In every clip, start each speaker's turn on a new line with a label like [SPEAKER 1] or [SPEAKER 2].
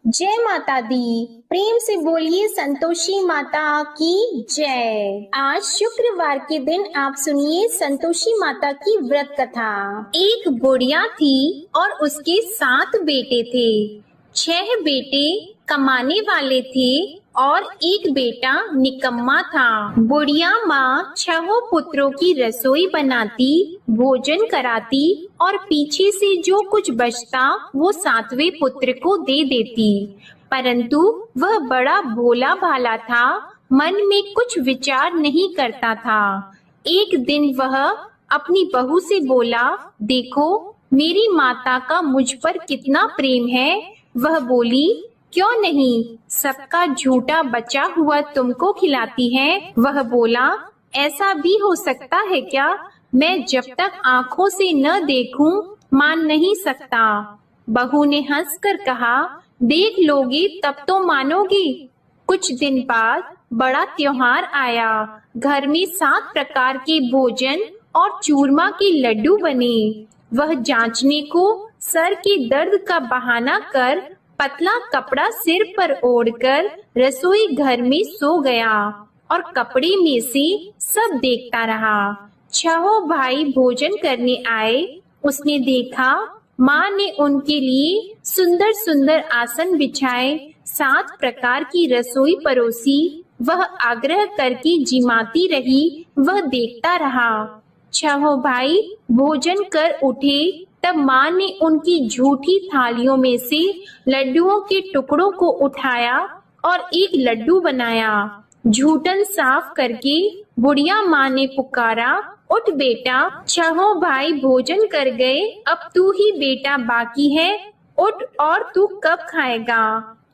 [SPEAKER 1] जय माता दी। प्रेम से बोलिए संतोषी माता की जय। आज शुक्रवार के दिन आप सुनिए संतोषी माता की व्रत कथा। एक बुढ़िया थी और उसके 7 बेटे थे। 6 बेटे कमाने वाले थे और एक बेटा निकम्मा था। बुढ़िया माँ 6 पुत्रों की रसोई बनाती, भोजन कराती और पीछे से जो कुछ बचता वो 7वें पुत्र को दे देती। परंतु वह बड़ा भोला भाला था, मन में कुछ विचार नहीं करता था। एक दिन वह अपनी बहू से बोला, देखो मेरी माता का मुझ पर कितना प्रेम है। वह बोली, क्यों नहीं, सबका झूठा बचा हुआ तुमको खिलाती है। वह बोला, ऐसा भी हो सकता है क्या? मैं जब तक आंखों से न देखूं मान नहीं सकता। बहू ने हंसकर कहा, देख लोगी तब तो मानोगी। कुछ दिन बाद बड़ा त्योहार आया। घर में 7 प्रकार के भोजन और चूरमा के लड्डू बने। वह जांचने को सर के दर्द का बहाना कर पतला कपड़ा सिर पर ओढ़कर रसोई घर में सो गया और कपड़े में से सब देखता रहा। 6 भाई भोजन करने आए। उसने देखा माँ ने उनके लिए सुंदर सुंदर आसन बिछाए, 7 प्रकार की रसोई परोसी। वह आग्रह करके जिमाती रही, वह देखता रहा। 6 भाई भोजन कर उठे तब माँ ने उनकी झूठी थालियों में से लड्डुओं के टुकड़ों को उठाया और एक लड्डू बनाया। झूठन साफ करके बुढ़िया माँ ने पुकारा, उठ बेटा, 6 भाई भोजन कर गए, अब तू ही बेटा बाकी है, उठ और तू कब खाएगा?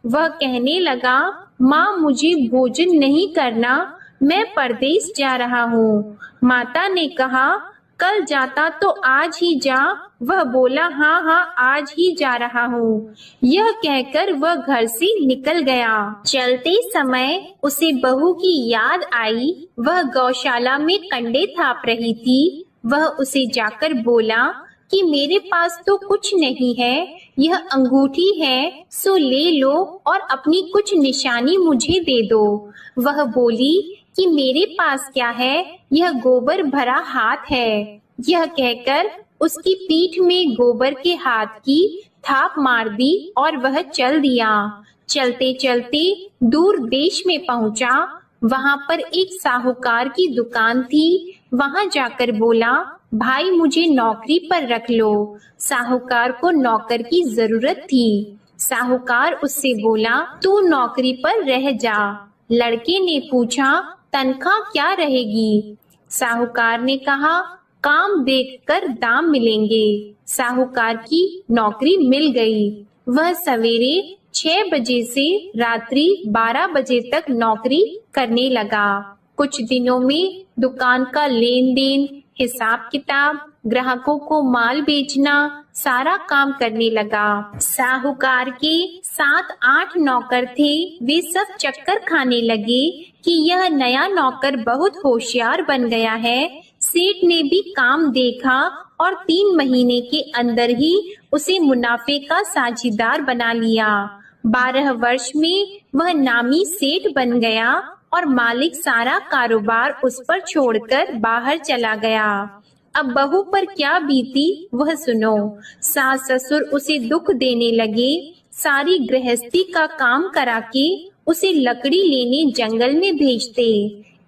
[SPEAKER 1] वह कहने लगा, माँ मुझे भोजन नहीं करना, मैं परदेश जा रहा हूँ। माता ने कहा, कल जाता तो आज ही जा। वह बोला, हाँ हाँ आज ही जा रहा हूँ। यह कहकर वह घर से निकल गया। चलते समय उसे बहू की याद आई। वह गौशाला में कंडे थाप रही थी। वह उसे जाकर बोला कि मेरे पास तो कुछ नहीं है, यह अंगूठी है सो ले लो और अपनी कुछ निशानी मुझे दे दो। वह बोली कि मेरे पास क्या है, यह गोबर भरा हाथ है। यह कहकर उसकी पीठ में गोबर के हाथ की थाप मार दी और वह चल दिया। चलते चलते दूर देश में पहुंचा। वहां पर एक साहूकार की दुकान थी। वहां जाकर बोला, भाई मुझे नौकरी पर रख लो। साहूकार को नौकर की जरूरत थी। साहूकार उससे बोला, तू नौकरी पर रह जा। लड़के ने पूछा, तनख्वाह क्या रहेगी? साहूकार ने कहा, काम देखकर दाम मिलेंगे। साहूकार की नौकरी मिल गई। वह सवेरे 6 बजे से रात्रि 12 बजे तक नौकरी करने लगा। कुछ दिनों में दुकान का लेन देन, हिसाब किताब, ग्राहकों को माल बेचना, सारा काम करने लगा। साहूकार के 7-8 नौकर थे। वे सब चक्कर खाने लगे कि यह नया नौकर बहुत होशियार बन गया है। सेठ ने भी काम देखा और 3 महीने के अंदर ही उसे मुनाफे का साझीदार बना लिया। 12 वर्ष में वह नामी सेठ बन गया और मालिक सारा कारोबार उस पर छोड़कर बाहर चला गया। अब बहू पर क्या बीती वह सुनो। सास ससुर उसे दुख देने लगे। सारी गृहस्थी का काम करा के उसे लकड़ी लेने जंगल में भेजते।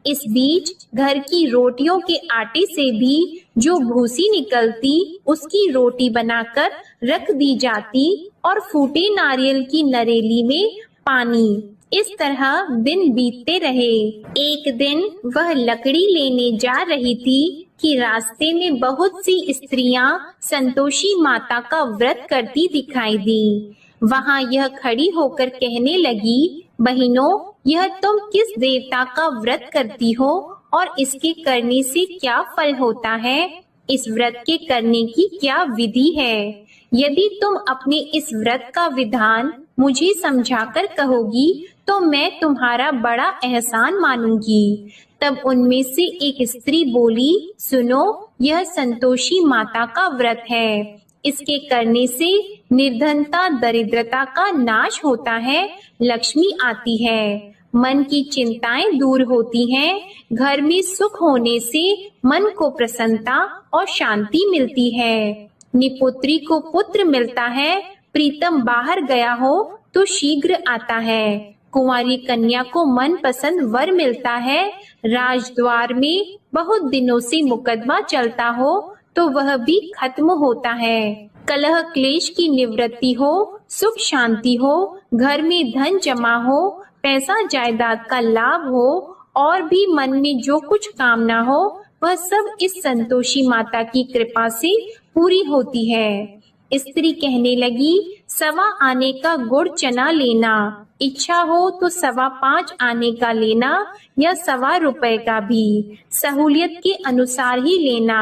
[SPEAKER 1] इस बीच घर की रोटियों के आटे से भी जो भूसी निकलती उसकी रोटी बनाकर रख दी जाती और फूटे नारियल की नरेली में पानी। इस तरह दिन बीतते रहे। एक दिन वह लकड़ी लेने जा रही थी कि रास्ते में बहुत सी स्त्रियां संतोषी माता का व्रत करती दिखाई दी। वहां यह खड़ी होकर कहने लगी, बहनों, यह तुम किस देवता का व्रत करती हो और इसके करने से क्या फल होता है? इस व्रत के करने की क्या विधि है? यदि तुम अपने इस व्रत का विधान मुझे समझाकर कहोगी तो मैं तुम्हारा बड़ा एहसान मानूंगी। तब उनमें से एक स्त्री बोली, सुनो, यह संतोषी माता का व्रत है। इसके करने से निर्धनता दरिद्रता का नाश होता है, लक्ष्मी आती है। मन की चिंताएं दूर होती हैं, घर में सुख होने से मन को प्रसन्नता और शांति मिलती है। निपुत्री को पुत्र मिलता है, प्रीतम बाहर गया हो तो शीघ्र आता है। कुंवारी कन्या को मनपसंद वर मिलता है, राजद्वार में बहुत दिनों से मुकदमा चलता हो तो वह भी खत्म होता है। कलह क्लेश की निवृत्ति हो, सुख शांति हो, घर में धन जमा हो, पैसा जायदाद का लाभ हो और भी मन में जो कुछ कामना हो वह सब इस संतोषी माता की कृपा से पूरी होती है। स्त्री कहने लगी, 1.25 आने का गुड़ चना लेना, इच्छा हो तो 5.25 आने का लेना या 1.25 रुपए का भी, सहूलियत के अनुसार ही लेना।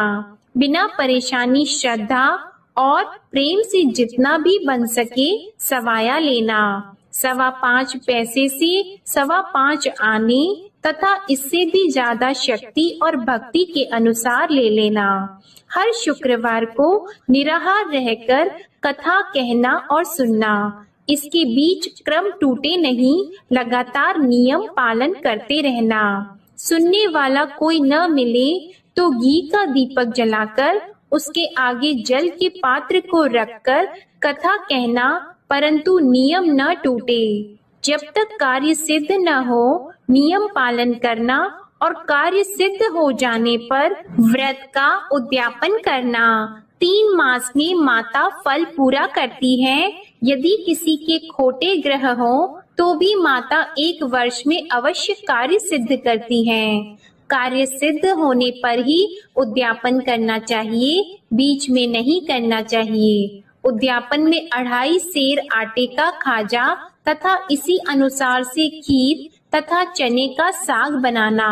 [SPEAKER 1] बिना परेशानी श्रद्धा और प्रेम से जितना भी बन सके सवाया लेना। 5.25 पैसे से 5.25 आने तथा इससे भी ज्यादा शक्ति और भक्ति के अनुसार ले लेना। हर शुक्रवार को निराहार रहकर कथा कहना और सुनना। इसके बीच क्रम टूटे नहीं, लगातार नियम पालन करते रहना। सुनने वाला कोई न मिले तो घी का दीपक जलाकर उसके आगे जल के पात्र को रखकर कथा कहना, परंतु नियम न टूटे। जब तक कार्य सिद्ध न हो नियम पालन करना और कार्य सिद्ध हो जाने पर व्रत का उद्यापन करना। 3 मास में माता फल पूरा करती है। यदि किसी के खोटे ग्रह हो तो भी माता 1 वर्ष में अवश्य कार्य सिद्ध करती है। कार्य सिद्ध होने पर ही उद्यापन करना चाहिए, बीच में नहीं करना चाहिए। उद्यापन में 2.5 सेर आटे का खाजा तथा इसी अनुसार से खीर तथा चने का साग बनाना।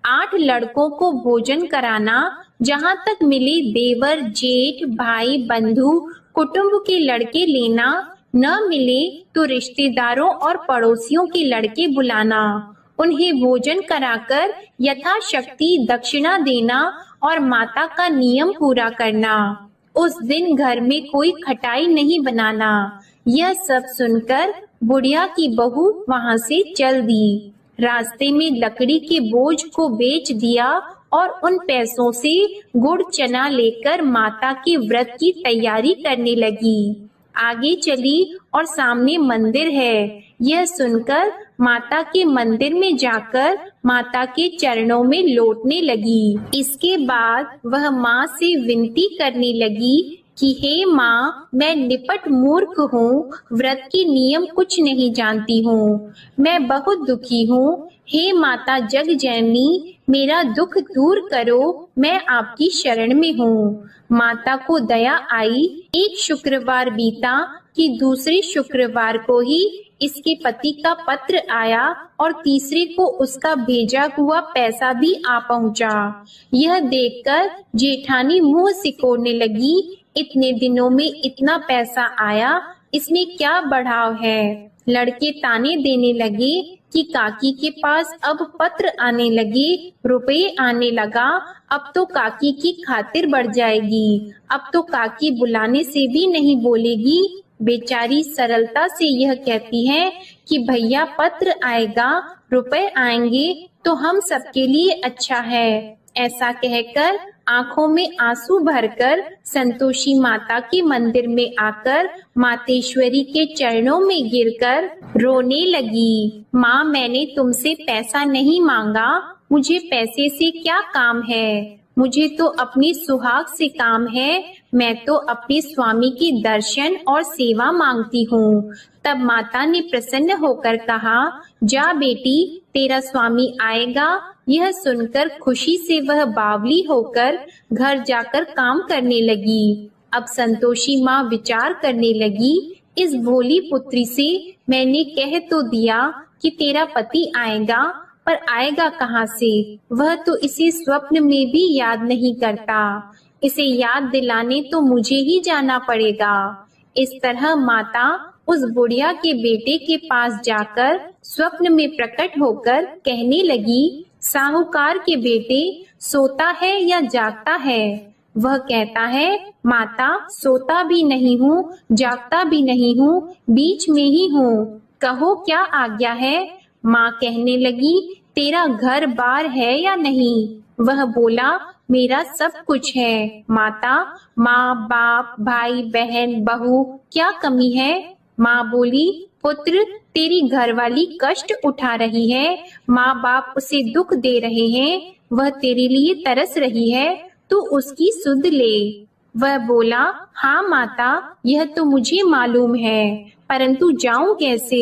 [SPEAKER 1] 8 लड़कों को भोजन कराना। जहाँ तक मिले देवर जेठ भाई बंधु कुटुंब के लड़के लेना, न मिले तो रिश्तेदारों और पड़ोसियों के लड़के बुलाना। उन्हें भोजन कराकर यथाशक्ति दक्षिणा देना और माता का नियम पूरा करना। उस दिन घर में कोई खटाई नहीं बनाना। यह सब सुनकर बुढ़िया की बहू वहां से चल दी। रास्ते में लकड़ी के बोझ को बेच दिया और उन पैसों से गुड़ चना लेकर माता के व्रत की तैयारी करने लगी। आगे चली और सामने मंदिर है। यह सुनकर माता के मंदिर में जाकर माता के चरणों में लौटने लगी। इसके बाद वह माँ से विनती करने लगी कि हे माँ, मैं निपट मूर्ख हूँ, व्रत के नियम कुछ नहीं जानती हूँ, मैं बहुत दुखी हूँ। हे माता जग जननी, मेरा दुख दूर करो, मैं आपकी शरण में हूँ। माता को दया आई। एक शुक्रवार बीता कि दूसरे शुक्रवार को ही इसके पति का पत्र आया और तीसरे को उसका भेजा हुआ पैसा भी आ पहुँचा। यह देखकर जेठानी मुंह सिकोड़ने लगी। इतने दिनों में इतना पैसा आया, इसमें क्या बढ़ाव है। लड़के ताने देने लगे कि काकी के पास अब पत्र आने लगे, रुपए आने लगा, अब तो काकी की खातिर बढ़ जाएगी, अब तो काकी बुलाने से भी नहीं बोलेगी। बेचारी सरलता से यह कहती है कि भैया पत्र आएगा, रुपए आएंगे तो हम सबके लिए अच्छा है। ऐसा कहकर आंखों में आंसू भरकर संतोषी माता के मंदिर में आकर मातेश्वरी के चरणों में गिरकर रोने लगी। माँ, मैंने तुमसे पैसा नहीं मांगा, मुझे पैसे से क्या काम है, मुझे तो अपनी सुहाग से काम है, मैं तो अपने स्वामी की दर्शन और सेवा मांगती हूँ। तब माता ने प्रसन्न होकर कहा, जा बेटी, तेरा स्वामी आएगा। यह सुनकर खुशी से वह बावली होकर घर जाकर काम करने लगी। अब संतोषी माँ विचार करने लगी, इस भोली पुत्री से मैंने कह तो दिया कि तेरा पति आएगा, पर आएगा कहाँ से? वह तो इसे स्वप्न में भी याद नहीं करता। इसे याद दिलाने तो मुझे ही जाना पड़ेगा। इस तरह माता उस बुढ़िया के बेटे के पास जाकर स्वप्न में प्रकट होकर कहने लगी, साहूकार के बेटे, सोता है या जागता है? वह कहता है, माता सोता भी नहीं हूँ, जागता भी नहीं हूँ, बीच में ही हूँ, कहो क्या आज्ञा है। माँ कहने लगी, तेरा घर बार है या नहीं। वह बोला, मेरा सब कुछ है माता, माँ बाप भाई बहन बहू क्या कमी है। माँ बोली, पुत्र तेरी घरवाली कष्ट उठा रही है, माँ बाप उसे दुख दे रहे हैं, वह तेरे लिए तरस रही है, तू उसकी सुध ले। वह बोला, हाँ माता, यह तो मुझे मालूम है, परंतु जाऊं कैसे।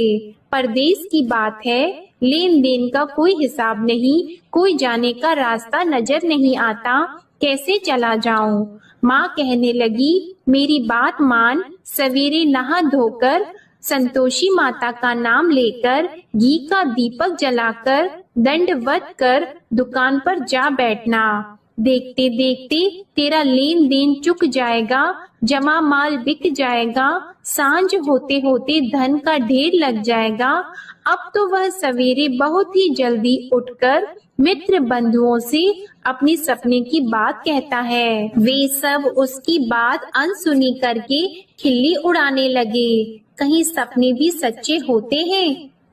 [SPEAKER 1] परदेश की बात है, लेन देन का कोई हिसाब नहीं, कोई जाने का रास्ता नजर नहीं आता, कैसे चला जाऊं। माँ कहने लगी, मेरी बात मान, सवेरे नहा धोकर संतोषी माता का नाम लेकर घी का दीपक जलाकर दंडवत कर दुकान पर जा बैठना। देखते देखते तेरा लेन देन चुक जाएगा, जमा माल बिक जाएगा, सांझ होते होते धन का ढेर लग जाएगा। अब तो वह सवेरे बहुत ही जल्दी उठकर मित्र बंधुओं से अपनी सपने की बात कहता है। वे सब उसकी बात अनसुनी करके खिल्ली उड़ाने लगे। कहीं सपने भी सच्चे होते हैं।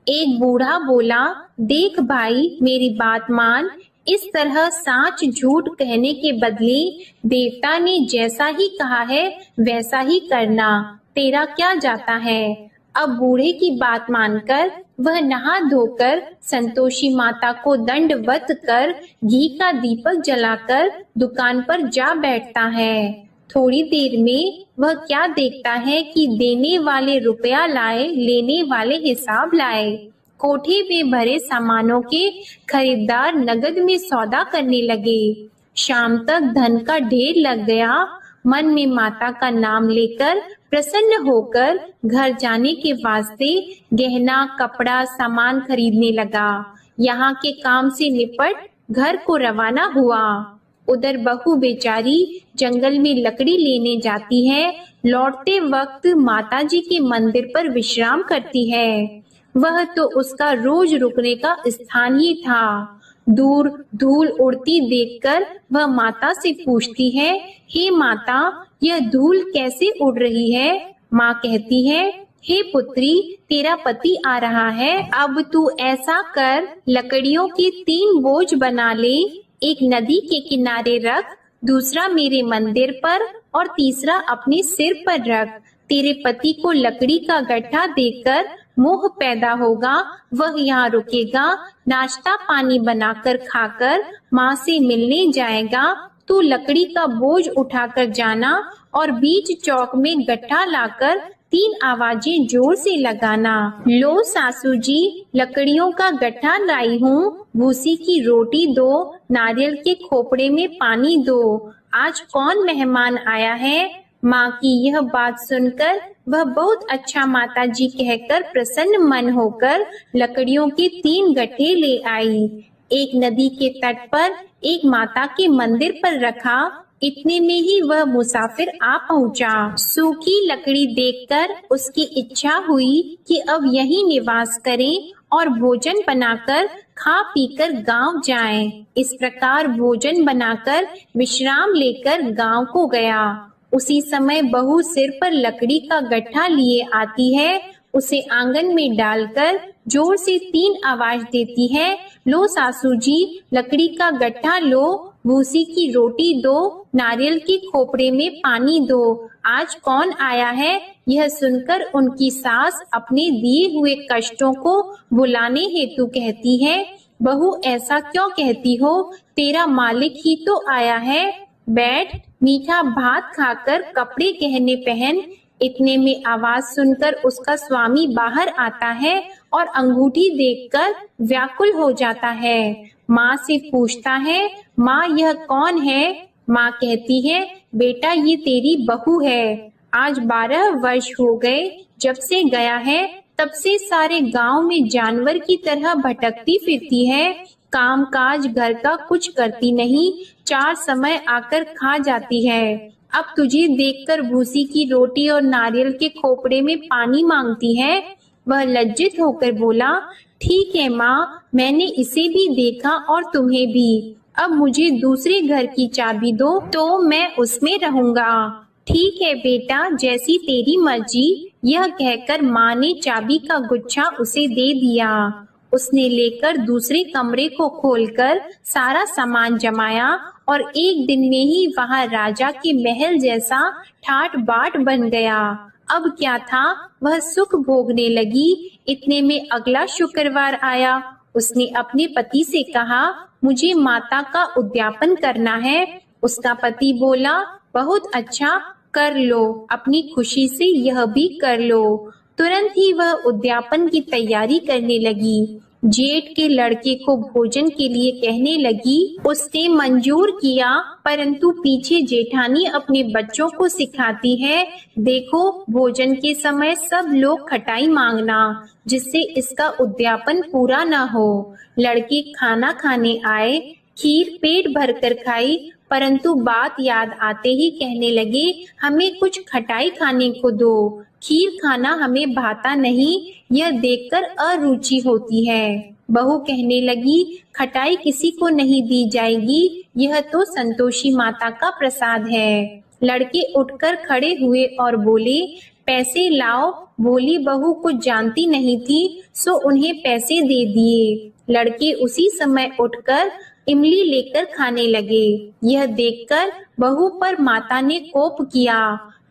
[SPEAKER 1] एक बूढ़ा बोला, देख भाई मेरी बात मान, इस तरह साच झूठ कहने के बदले देवता ने जैसा ही कहा है वैसा ही करना, तेरा क्या जाता है। अब बूढ़े की बात मानकर वह नहा धोकर संतोषी माता को दंडवत कर घी का दीपक जलाकर दुकान पर जा बैठता है। थोड़ी देर में वह क्या देखता है कि देने वाले रुपया लाए, लेने वाले हिसाब लाए। कोठे में भरे सामानों के खरीदार नगद में सौदा करने लगे। शाम तक धन का ढेर लग गया। मन में माता का नाम लेकर प्रसन्न होकर घर जाने के वास्ते गहना कपड़ा सामान खरीदने लगा। यहाँ के काम से निपट घर को रवाना हुआ। उधर बहू बेचारी जंगल में लकड़ी लेने जाती है। लौटते वक्त माताजी के मंदिर पर विश्राम करती है। वह तो उसका रोज रुकने का स्थान ही था। दूर धूल उड़ती देखकर वह माता से पूछती है, हे माता, यह धूल कैसे उड़ रही है। माँ कहती है, हे पुत्री, तेरा पति आ रहा है, अब तू ऐसा कर, लकड़ियों के 3 बोझ बना ले, एक नदी के किनारे रख, दूसरा मेरे मंदिर पर और तीसरा अपने सिर पर रख। तेरे पति को लकड़ी का गट्ठा देकर मोह पैदा होगा, वह यहाँ रुकेगा, नाश्ता पानी बनाकर खाकर माँ से मिलने जाएगा। तू लकड़ी का बोझ उठाकर जाना और बीच चौक में गट्ठा लाकर 3 आवाजें जोर से लगाना। लो सासू जी, लकड़ियों का गट्ठा लाई हूँ, भूसी की रोटी दो, नारियल के खोपड़े में पानी दो, आज कौन मेहमान आया है। माँ की यह बात सुनकर वह बहुत अच्छा माता जी कहकर प्रसन्न मन होकर लकड़ियों के 3 गट्ठे ले आई। एक नदी के तट पर एक माता के मंदिर पर रखा। इतने में ही वह मुसाफिर आ पहुँचा। सूखी लकड़ी देखकर उसकी इच्छा हुई कि अब यहीं निवास करें और भोजन बनाकर खा पीकर गांव जाएं। इस प्रकार भोजन बनाकर विश्राम लेकर गांव को गया। उसी समय बहू सिर पर लकड़ी का गट्ठा लिए आती है। उसे आंगन में डालकर जोर से 3 आवाज देती है, लो सासू जी, लकड़ी का गट्ठा लो, भूसी की रोटी दो, नारियल के खोपड़े में पानी दो, आज कौन आया है। यह सुनकर उनकी सास अपने दिए हुए कष्टों को भुलाने हेतु कहती है, बहू ऐसा क्यों कहती हो, तेरा मालिक ही तो आया है, बैठ, मीठा भात खाकर कपड़े गहने पहन। इतने में आवाज सुनकर उसका स्वामी बाहर आता है और अंगूठी देखकर व्याकुल हो जाता है। माँ से पूछता है, माँ यह कौन है। माँ कहती है, बेटा ये तेरी बहू है, आज 12 वर्ष हो गए जब से गया है, तब से सारे गांव में जानवर की तरह भटकती फिरती है, काम काज घर का कुछ करती नहीं, 4 समय आकर खा जाती है। अब तुझे देखकर भूसी की रोटी और नारियल के खोपड़े में पानी मांगती है। वह लज्जित होकर बोला, ठीक है माँ, मैंने इसे भी देखा और तुम्हें भी, अब मुझे दूसरे घर की चाबी दो तो मैं उसमें रहूंगा। ठीक है बेटा, जैसी तेरी मर्जी। यह कहकर माँ ने चाबी का गुच्छा उसे दे दिया। उसने लेकर दूसरे कमरे को खोलकर सारा सामान जमाया और एक दिन में ही वहां राजा के महल जैसा ठाट बाट बन गया। अब क्या था, वह सुख भोगने लगी। इतने में अगला शुक्रवार आया। उसने अपने पति से कहा, मुझे माता का उद्यापन करना है। उसका पति बोला, बहुत अच्छा, कर लो, अपनी खुशी से यह भी कर लो। तुरंत ही वह उद्यापन की तैयारी करने लगी। जेठ के लड़के को भोजन के लिए कहने लगी। उसने मंजूर किया, परंतु पीछे जेठानी अपने बच्चों को सिखाती है, देखो भोजन के समय सब लोग खटाई मांगना, जिससे इसका उद्यापन पूरा न हो। लड़के खाना खाने आए, खीर पेट भरकर खाई, परंतु बात याद आते ही कहने लगे, हमें कुछ खटाई खाने को दो, खीर खाना हमें भाता नहीं, यह देखकर अरुचि होती है। बहू कहने लगी, खटाई किसी को नहीं दी जाएगी, यह तो संतोषी माता का प्रसाद है। लड़के उठकर खड़े हुए और बोले, पैसे लाओ। भोली बहू कुछ जानती नहीं थी, सो उन्हें पैसे दे दिए। लड़के उसी समय उठकर इमली लेकर खाने लगे। यह देखकर बहू पर माता ने कोप किया।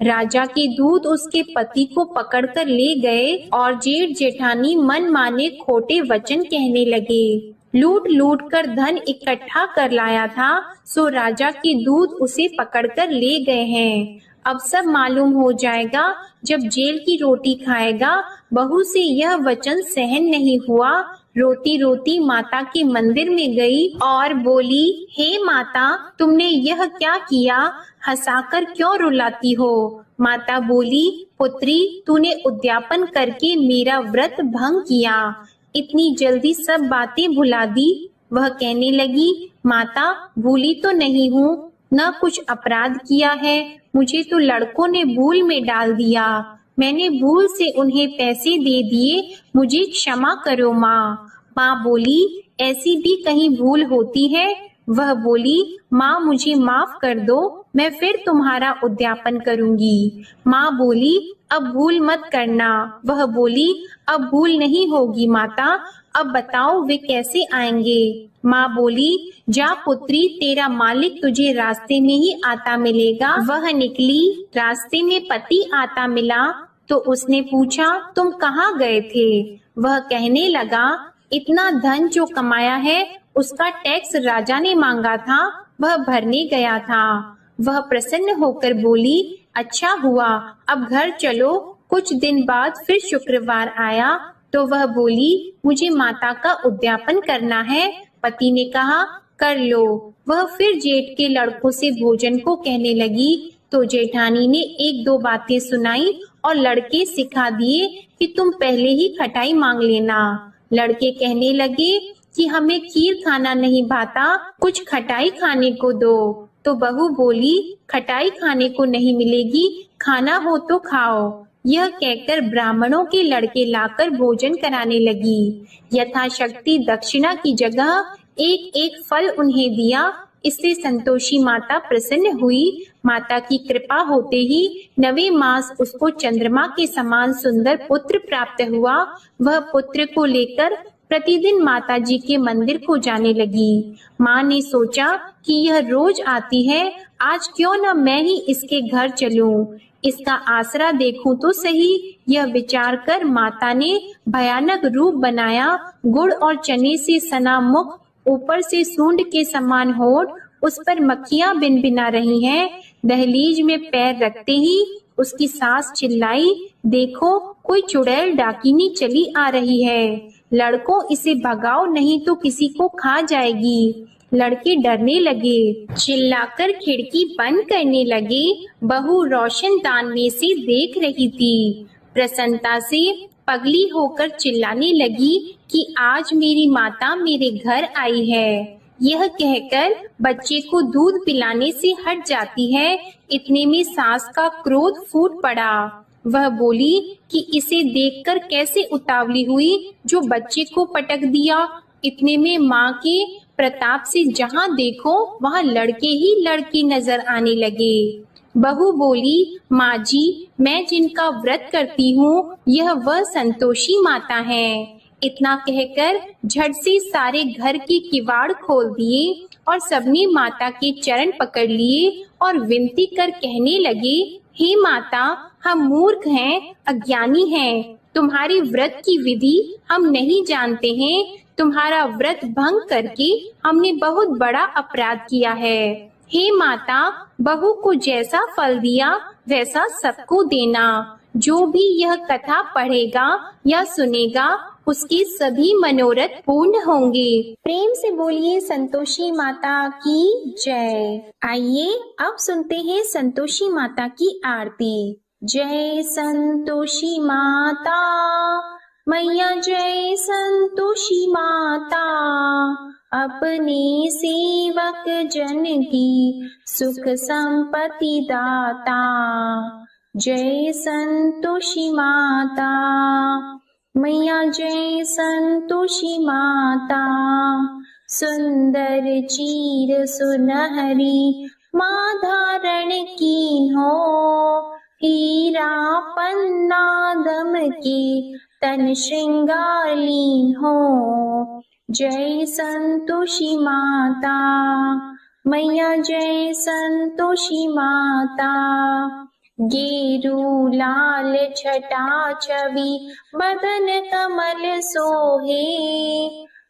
[SPEAKER 1] राजा के दूत उसके पति को पकड़कर ले गए और जेठ जेठानी मन माने खोटे वचन कहने लगे। लूट लूट कर धन इकट्ठा कर लाया था, सो राजा के दूत उसे पकड़कर ले गए हैं। अब सब मालूम हो जाएगा जब जेल की रोटी खाएगा। बहू से यह वचन सहन नहीं हुआ। रोती रोती माता के मंदिर में गई और बोली, हे माता, तुमने यह क्या किया? हंसाकर क्यों रुलाती हो? माता बोली, पुत्री, तूने उद्यापन करके मेरा व्रत भंग किया, इतनी जल्दी सब बातें भुला दी। वह कहने लगी, माता, भूली तो नहीं हूँ, न कुछ अपराध किया है, मुझे तो लड़कों ने भूल में डाल दिया, मैंने भूल से उन्हें पैसे दे दिए, मुझे क्षमा करो माँ। माँ बोली, ऐसी भी कहीं भूल होती है? वह बोली, माँ मुझे माफ कर दो, मैं फिर तुम्हारा उद्यापन करूंगी। माँ बोली, अब भूल मत करना। वह बोली, अब भूल नहीं होगी माता, अब बताओ वे कैसे आएंगे? माँ बोली, जा पुत्री, तेरा मालिक तुझे रास्ते में ही आता मिलेगा। वह निकली, रास्ते में पति आता मिला तो उसने पूछा, तुम कहाँ गए थे? वह कहने लगा, इतना धन जो कमाया है उसका टैक्स राजा ने मांगा था, वह भरने गया था। वह प्रसन्न होकर बोली, अच्छा हुआ, अब घर चलो। कुछ दिन बाद फिर शुक्रवार आया तो वह बोली, मुझे माता का उद्यापन करना है। पति ने कहा, कर लो। वह फिर जेठ के लड़कों से भोजन को कहने लगी तो जेठानी ने एक दो बातें सुनाई और लड़के सिखा दिए कि तुम पहले ही खटाई मांग लेना। लड़के कहने लगे कि हमें खीर खाना नहीं भाता, कुछ खटाई खाने को दो। तो बहू बोली, खटाई खाने को नहीं मिलेगी, खाना हो तो खाओ। यह कहकर ब्राह्मणों के लड़के लाकर भोजन कराने लगी। यथाशक्ति दक्षिणा की जगह एक एक फल उन्हें दिया। इससे संतोषी माता प्रसन्न हुई। माता की कृपा होते ही 9वें मास उसको चंद्रमा के समान सुंदर पुत्र प्राप्त हुआ। वह पुत्र को लेकर प्रतिदिन माता जी के मंदिर को जाने लगी। माँ ने सोचा कि यह रोज आती है, आज क्यों न मैं ही इसके घर चलूं, इसका आसरा देखूं तो सही। यह विचार कर माता ने भयानक रूप बनाया। गुड़ और चने से सना मुख, ऊपर से सूंड के समान होठ, उस पर मक्खियां भिनभिना रही हैं। दहलीज में पैर रखते ही उसकी सास चिल्लाई, देखो कोई चुड़ैल डाकिनी चली आ रही है, लड़कों इसे भगाओ नहीं तो किसी को खा जाएगी। लड़के डरने लगे, चिल्लाकर खिड़की बंद करने लगे। बहू रोशनदान में से देख रही थी। प्रसन्नता से पगली होकर चिल्लाने लगी कि आज मेरी माता मेरे घर आई है। यह कहकर बच्चे को दूध पिलाने से हट जाती है। इतने में सास का क्रोध फूट पड़ा। वह बोली कि इसे देखकर कैसे उतावली हुई जो बच्चे को पटक दिया। इतने में माँ के प्रताप से जहाँ देखो वहाँ लड़के ही लड़की नजर आने लगे। बहू बोली, माँ जी, मैं जिनका व्रत करती हूँ यह वह संतोषी माता है। इतना कहकर झट से सारे घर के किवाड़ खोल दिए और सबने माता के चरण पकड़ लिए और विनती कर कहने लगे, हे माता, हम मूर्ख हैं, अज्ञानी हैं, तुम्हारी व्रत की विधि हम नहीं जानते हैं। तुम्हारा व्रत भंग करके हमने बहुत बड़ा अपराध किया है। हे माता, बहू को जैसा फल दिया वैसा सबको देना। जो भी यह कथा पढ़ेगा या सुनेगा उसके सभी मनोरथ पूर्ण होंगे। प्रेम से बोलिए संतोषी माता की जय। आइए अब सुनते हैं संतोषी माता की आरती। जय संतोषी माता मैया, जय संतोषी माता, अपने सेवक जन की सुख संपत्ति दाता। जय संतोषी माता मैया, जय संतोषी माता, सुंदर चीर सुनहरी माँ धारण की हो, हीरा पन्ना दम के तन श्रृंगार लीन हो। जय संतोषी माता मैया, जय संतोषी माता, गेरू लाल छटा छवि बदन कमल सोहे,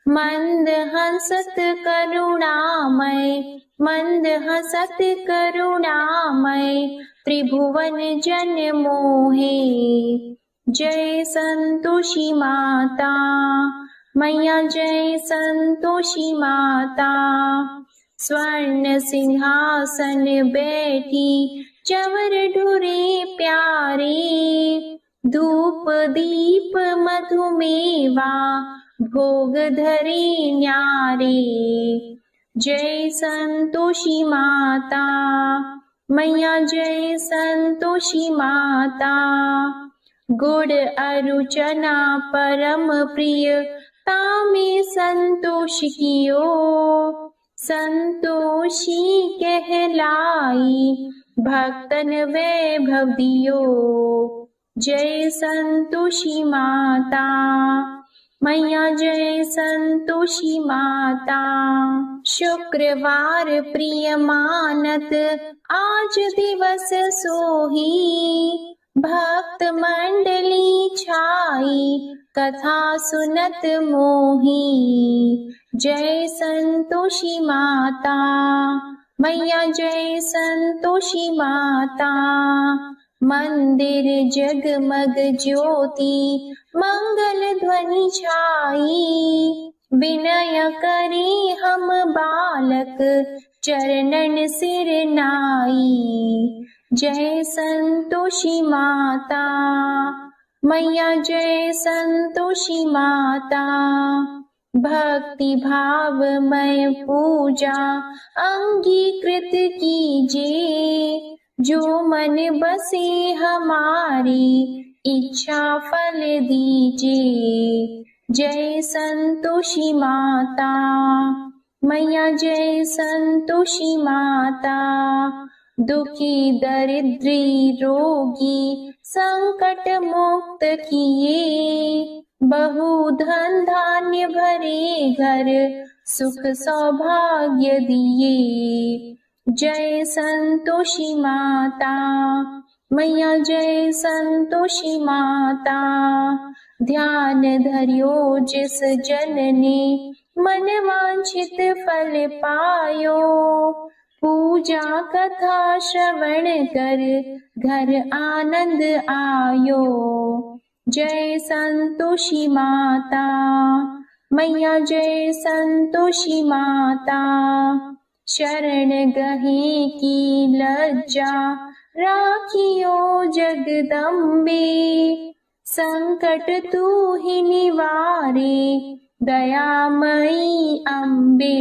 [SPEAKER 1] मंद हंसत करुणामय, मंद हंसत करुणामय, त्रिभुवन जन मोहे। जय संतोषी माता मैया, जय संतोषी माता, स्वर्ण सिंहासन बैठी चवर ढुरे प्यारे, धूप दीप मधुमेवा भोग धरे न्यारे। जय संतोषी माता मैया, जय संतोषी माता, गुड़ अरु चना परम प्रिय तामे संतोष कियो, संतोषी कहलाई भक्तन वैभव दियो। जय संतोषी माता मैया, जय संतोषी माता, शुक्रवार प्रिय मानत आज दिवस सोही, भक्त मंडली छाई कथा सुनत मोही। जय संतोषी माता मैया, जय संतोषी माता, मंदिर जगमग ज्योति मंगल ध्वनि छाई, विनय करे हम बालक चरणन सिर नाई। जय संतोषी माता मैया, जय संतोषी माता, भक्ति भावमय पूजा अंगीकृत कीजिए, जो मन बसे हमारी इच्छा फल दीजिए। जय संतोषी माता मैया, जय संतोषी माता, दुखी दरिद्री रोगी संकट मुक्त किए, बहु धन धान्य भरे घर सुख सौभाग्य दिए। जय संतोषी माता मैया, जय संतोषी माता, ध्यान धरियो जिस जन ने मन वांछित फल पायो, पूजा कथा श्रवण कर घर आनंद आयो। जय संतोषी माता मैया, जय संतोषी माता, शरण गहे की लज्जा राखियो जगदम्बे, संकट तू ही निवारे दयामयी अम्बे।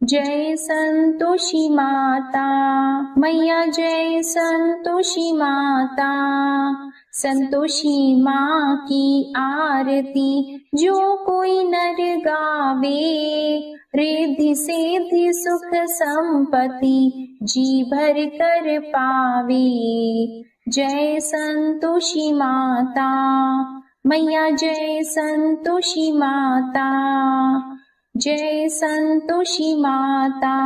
[SPEAKER 1] जय संतोषी माता मैया, जय संतोषी माता, संतोषी माँ की आरती जो कोई नर गावे, रिद्धि सिद्धि सुख संपत्ति जी भर कर पावे। जय संतोषी माता मैया, जय संतोषी माता, जय संतोषी माता।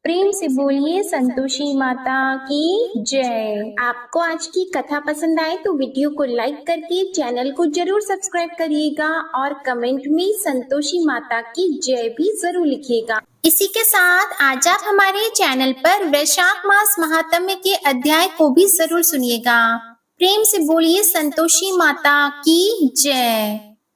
[SPEAKER 1] प्रेम से बोलिए संतोषी माता की जय। आपको आज की कथा पसंद आए तो वीडियो को लाइक करके चैनल को जरूर सब्सक्राइब करिएगा और कमेंट में संतोषी माता की जय भी जरूर लिखिएगा। इसी के साथ आज आप हमारे चैनल पर वैशाख मास महात्म्य के अध्याय को भी जरूर सुनिएगा। प्रेम से बोलिए संतोषी माता की जय।